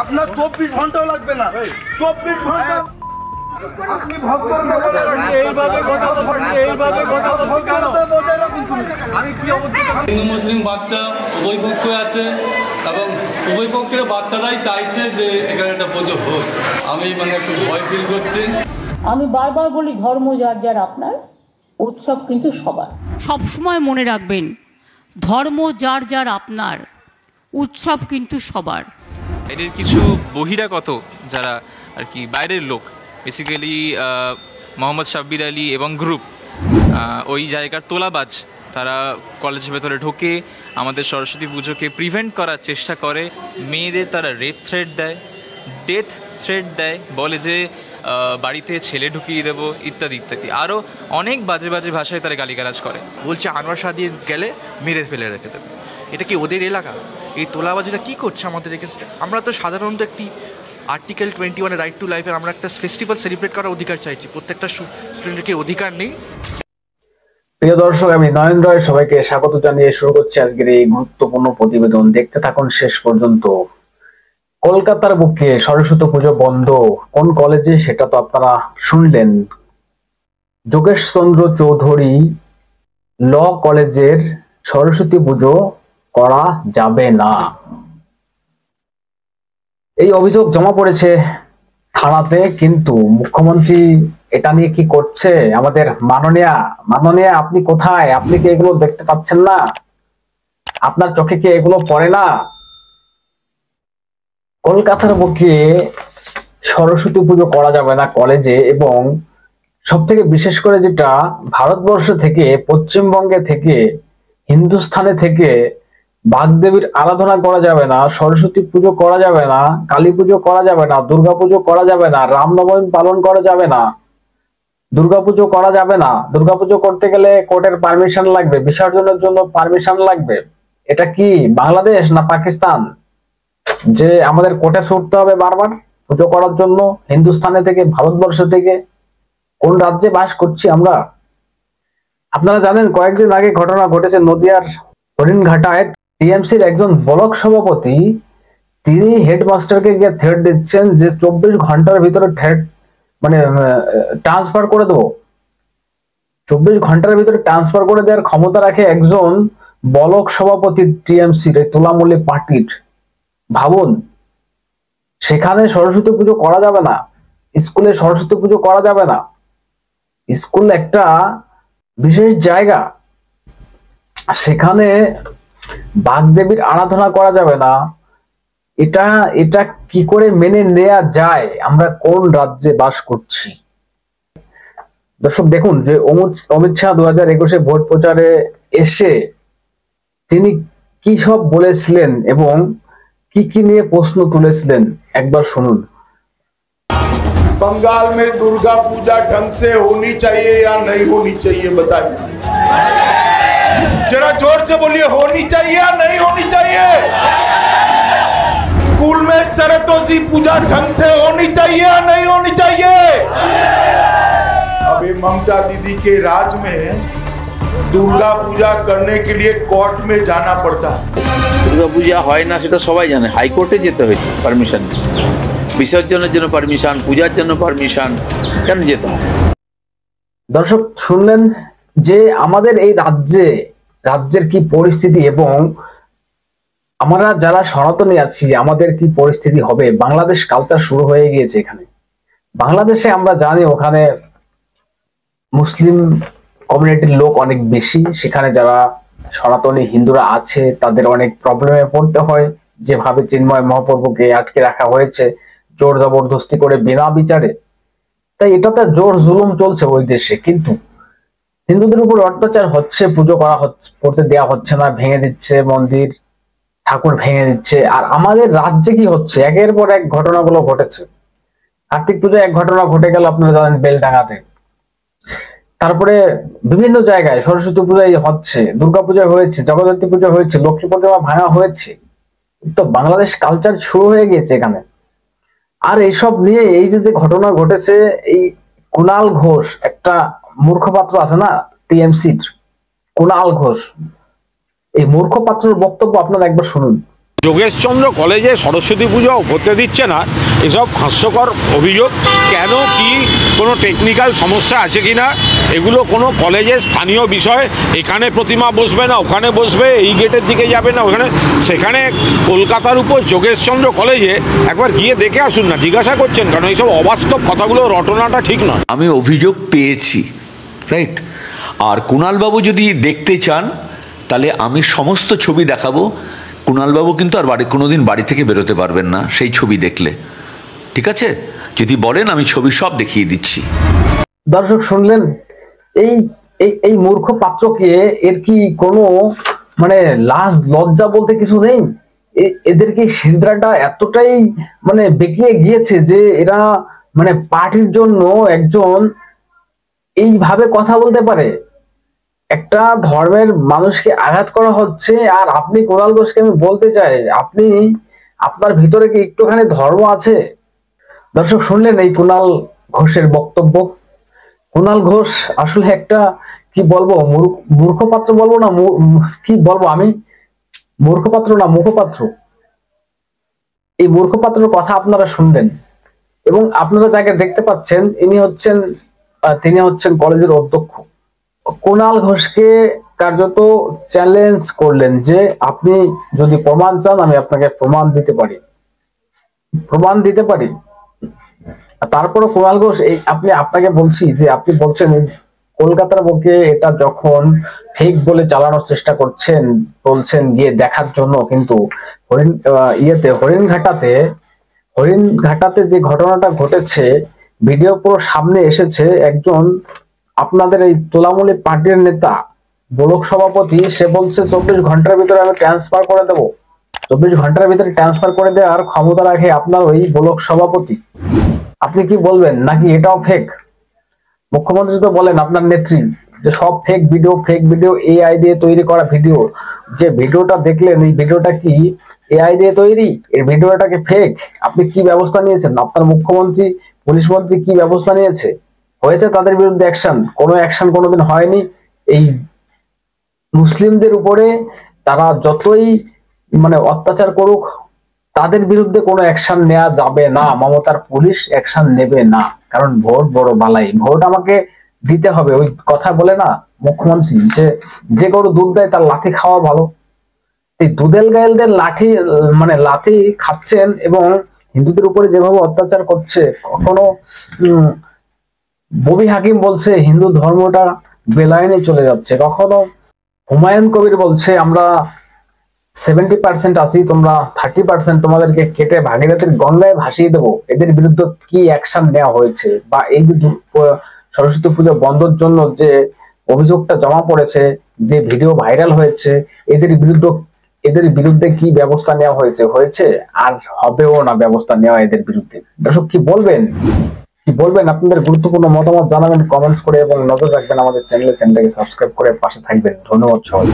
আপনার 24 ঘন্টাও লাগবে না, 24 ঘন্টা আপনি ভক্তর এইভাবে কথা হিন্দু মুসলিম বাচ্চা উভয় পক্ষে আছে এবং উভয় পক্ষের বাচ্চারাই চাইছে যে এখানে একটা পুজো হোক। আমি একটু ভয় ফিল করছি। আমি বারবার বলি, ধর্ম যার যার আপনার, উৎসব কিন্তু সবার। সবসময় মনে রাখবেন, ধর্ম যার যার আপনার, উৎসব কিন্তু সবার। এদের কিছু বহিরাগত যারা আর কি বাইরের লোক, বেসিক্যালি মোহাম্মদ সাব্বির আলী এবং গ্রুপ, ওই জায়গার তোলাবাজ, তারা কলেজের ভেতরে ঢোকে আমাদের সরস্বতী পুজোকে প্রিভেন্ট করার চেষ্টা করে। মেয়েদের তারা রেপ থ্রেট দেয়, ডেথ থ্রেট দেয়, বলে যে বাড়িতে ছেলে ঢুকিয়ে দেবো, ইত্যাদি ইত্যাদি। আরও অনেক বাজে বাজে ভাষায় তারা গালিগালাজ করে। বলছে আনোয়ার শাহ দিয়ে গেলে মেরে ফেলে রেখে দেবে। এটা কি ওদের এলাকা? এই তোলাবাজিটা কী করছে আমাদের রেখেছে? আমরা তো সাধারণত একটি আর্টিকেল 21 রাইট টু লাইফের আমরা একটা ফেস্টিভ্যাল সেলিব্রেট করার অধিকার চাইছি। প্রত্যেকটা স্টুডেন্টের কি অধিকার নেই? প্রিয় দর্শক, আমি নয়ন রয়, সবাইকে স্বাগত জানিয়ে শুরু করছি আজকের এই গুরুত্বপূর্ণ প্রতিবেদন। দেখতে থাকুন শেষ পর্যন্ত। কলকাতার বুকে সরস্বতী পুজো বন্ধ, কোন কলেজে সেটা তো আপনারা শুনলেন। যোগেশ চন্দ্র চৌধুরী ল কলেজের সরস্বতী পুজো করা যাবে না, এই অভিযোগ জমা পড়েছে থানাতে। কিন্তু মুখ্যমন্ত্রী এটা নিয়ে কি করছে? আমাদের মাননীয়া আপনি কোথায়? আপনি কি এগুলো দেখতে পাচ্ছেন না? আপনার চোখে কি এগুলো পড়ে না? কলকাতার বুকে সরস্বতী পুজো করা যাবে না কলেজে, এবং সব থেকে বিশেষ করে যেটা ভারতবর্ষ থেকে, পশ্চিমবঙ্গে থেকে, হিন্দুস্থানে থেকে বাগদেবীর আরাধনা করা যাবে না, সরস্বতী পুজো করা যাবে না, কালী পুজো করা যাবে না, দুর্গা পুজো করা যাবে না, রামনবমী পালন করা যাবে না, দুর্গা পুজো করা যাবে না। দুর্গা পুজো করতে গেলে কোর্টের পারমিশন লাগবে, বিসর্জনের জন্য পারমিশন লাগবে। এটা কি বাংলাদেশ না পাকিস্তান যে আমাদের কোর্টে ছুটতে হবে বারবার পুজো করার জন্য? হিন্দুস্থানে থেকে, ভারতবর্ষ থেকে, কোন রাজ্যে বাস করছি আমরা? আপনারা জানেন, কয়েকদিন আগে ঘটনা ঘটেছে নদিয়ার হরিণঘাটায়। টিএমসির একজন ব্লক সভাপতি, তিনি হেডমাস্টারকে গিয়ে থ্রেট দিচ্ছেন যে 24 ঘন্টার ভিতরে ট্রান্সফার করে দেবো। 24 ঘন্টার ভিতরে ট্রান্সফার করে দেওয়ার ক্ষমতা রাখে একজন ব্লক সভাপতি টিএমসির, তৃণমূল পার্টির। ভাবুন, সেখানে সরস্বতী পুজো করা যাবে না, স্কুলে সরস্বতী পুজো করা যাবে না। স্কুল একটা বিশেষ জায়গা, সেখানে বাগদেবীর আরাধনা করা যাবে না। এটা কি করে মেনে নেওয়া যায়? আমরা কোন রাজ্যে বাস করছি? দর্শক দেখুন, যে অমিত শাহ 2021 ভোট প্রচারে এসে তিনি কি সব বলেছিলেন এবং কি কি নিয়ে প্রশ্ন তুলেছিলেন, একবার শুনুন। बंगाल में दुर्गा पूजा ढंग से होनी चाहिए या नहीं होनी चाहिए, बताइए जरा जोर से बोलिए। होनी चाहिए या नहीं होनी चाहिए? स्कूल में सरस्वती पूजा ढंग से होनी चाहिए या नहीं होनी चाहिए? अभी ममता दीदी के राज में दुर्गा पूजा करने के लिए कोर्ट में जाना पड़ता है। दुर्गा पूजा হয় না সেটা সবাই জানে, হাইকোর্টে যেতে হয়েছে পারমিশন, বিসর্জনের জন্য পারমিশন, পূজার জন্য পারমিশন, কেন যেতে হয়? দর্শক শুনলেন যে আমাদের এই রাজ্যের কি পরিস্থিতি, এবং আমরা যারা সনাতনী আছি আমাদের কি পরিস্থিতি হবে। বাংলাদেশ কালচার শুরু হয়ে গিয়েছে এখানে। বাংলাদেশে আমরা জানি ওখানে মুসলিম কমিউনিটির লোক অনেক বেশি, সেখানে যারা সনাতনী হিন্দুরা আছে তাদের অনেক প্রবলেমে পড়তে হয়। যেভাবে চিন্ময় মহাপ্রভুকে আটকে রাখা হয়েছে জোর জবরদস্তি করে বিনা বিচারে, তাই এটাতে জোর জুলুম চলছে ওই দেশে। কিন্তু হিন্দুদের উপর অত্যাচার হচ্ছে, পুজো করতে দেওয়া হচ্ছে না, ভেঙে দিচ্ছে মন্দির, ঠাকুর ভেঙে দিচ্ছে। আর আমাদের রাজ্যে কি হচ্ছে? একের পর এক ঘটনাগুলো ঘটেছে। কার্তিক পূজায় এক ঘটনা ঘটে গেল, আপনারা জানেন, বেলডাঙ্গাতে। তারপরে বিভিন্ন জায়গায় সরস্বতী পূজায় হচ্ছে, দুর্গা পূজা হয়েছে, জগদ্ধাত্রী পূজা হয়েছে, লক্ষ্মী প্রতিমা ভাঙা হয়েছে। তো বাংলাদেশ কালচার শুরু হয়ে গিয়েছে এখানে। আর এইসব নিয়ে এই যে ঘটনা ঘটেছে, এই কুণাল ঘোষ, একটা মূর্খপাত্র আছে না টিএমসির, কুণাল ঘোষ, এই মূর্খপাত্রের বক্তব্য আপনারা একবার শুনুন। যোগেশচন্দ্র কলেজে সরস্বতী পুজো হতে দিচ্ছে না, এসব হাস্যকর অভিযোগ। কেন, কি কোনো টেকনিক্যাল সমস্যা আছে কি না, এগুলো কোনো কলেজের স্থানীয় বিষয়। এখানে প্রতিমা বসবে না, ওখানে বসবে, এই গেটের দিকে যাবে না ওখানে, সেখানে কলকাতার উপর যোগেশচন্দ্র কলেজে একবার গিয়ে দেখে আসুন না। জিজ্ঞাসা করছেন কারণ এইসব অবাস্তব কথাগুলো রটনাটা ঠিক নয়। আমি অভিযোগ পেয়েছি, রাইট। আর কুণালবাবু যদি দেখতে চান তাহলে আমি সমস্ত ছবি দেখাবো। কুণালবাবু কিন্তু আর কোনোদিন বাড়ি থেকে বেরোতে পারবেন না সেই ছবি দেখলে, ঠিক আছে? যদি বলেন আমি ছবি সব দেখিয়ে দিচ্ছি। দর্শক শুনলেন, এই এই এই মূর্খ পাত্রকে এর কি কোনো মানে লাজ লজ্জা বলতে কিছু নেই? এদেরকে শিরদাঁড়াটা এতটাই মানে বেঁকিয়ে গিয়েছে যে এরা মানে পার্টির জন্য একজন এইভাবে কথা বলতে পারে। একটা ধর্মের মানুষকে আঘাত করা হচ্ছে, আর আপনি কুণাল ঘোষকে আমি বলতে চাই, আপনি আপনার ভিতরে কি একটুখানি ধর্ম আছে? দর্শক শুনলেন এই কুণাল ঘোষের বক্তব্য। কুণাল ঘোষ আসলে একটা কি বলবো, মূর্খপাত্র বলবো না, কি বলবো আমি, মূর্খপাত্র না মুখপাত্র। এই মূর্খপাত্রের কথা আপনারা শুনলেন এবং আপনারা যাকে দেখতে পাচ্ছেন তিনি হচ্ছেন কলেজের অধ্যক্ষ। কুণাল ঘোষকে কার্যত চ্যালেঞ্জ করলেন যে আপনি যদি প্রমাণ চান আমি আপনাকে প্রমাণ দিতে পারি। তারপরে কুণাল ঘোষ আপনাকে বলছি যে আপনি বলছেন কলকাতার বুকে এটা যখন ফেক বলে চালানোর চেষ্টা করছেন, বলছেন গিয়ে দেখার জন্য, কিন্তু হরিণঘাটাতে যে ঘটনাটা ঘটেছে ভিডিও পুরো সামনে এসেছে। একজন আপনাদের এই তোলামূলী পার্টির নেতা ব্লক সভাপতি, সে বলছে 24 ঘন্টার ভিতরে আমি ট্রান্সফার করে দেবো। 24 ঘন্টার ভিতরে ট্রান্সফার করে দেওয়ার ক্ষমতা রাখে আপনার ওই ব্লক সভাপতি। আপনি কি বলবেন নাকি এটাও ফেক? মুখ্যমন্ত্রী তো বলেন আপনার নেত্রী যে সব ফেক ভিডিও এআই দিয়ে তৈরি করা ভিডিও। যে ভিডিওটা দেখলেন এই ভিডিওটা কি এআই দিয়ে তৈরি? এই ভিডিওটাকে ফেক। আপনি কি ব্যবস্থা নিয়েছেন? আপনার মুখ্যমন্ত্রী, পুলিশ মন্ত্রী কি ব্যবস্থা নিয়েছে? হয়েছে তাদের বিরুদ্ধে অ্যাকশন? কোনো অ্যাকশন কোনোদিন হয়নি। এই মুসলিমদের উপরে তারা যতই মানে অত্যাচার করুক তাদের বিরুদ্ধে কোনো অ্যাকশন নেওয়া যাবে না। মমতার পুলিশ অ্যাকশন নেবে না, কারণ ভোট বড় বালাই। ভোট আমাকে দিতে হবে। ওই কথা বলে না মুখ্যমন্ত্রী যে গরু দুধ দেয় তার লাথি খাওয়া ভালো। এই দুধেল গায়েলদের লাথি খাচ্ছেন এবং হিন্দুদের উপরে যেভাবে অত্যাচার করছে। কখনো ববি হাকিম বলছে হিন্দু ধর্মটা বেলাইনে চলে যাচ্ছে, কখনো হুমায়ুন কবির বলছে আমরা 70% আছি, তোমরা 30% তোমাদেরকে কেটে ভাগীরথীর গঙ্গায় ভাসিয়ে দেবো। এদের বিরুদ্ধে কি অ্যাকশন নেওয়া হয়েছে? বা এই যে সরস্বতী পুজো বন্ধের জন্য যে অভিযোগটা জমা পড়েছে, যে ভিডিও ভাইরাল হয়েছে, এদের বিরুদ্ধে কি ব্যবস্থা নেওয়া হয়েছে আর হবেও না ব্যবস্থা নেওয়া এদের বিরুদ্ধে। দর্শক কি বলবেন? আপনাদের গুরুত্বপূর্ণ মতামত জানাবেন কমেন্টস করে এবং নজর রাখবেন আমাদের চ্যানেলটাকে সাবস্ক্রাইব করে পাশে থাকবেন। ধন্যবাদ সবাই।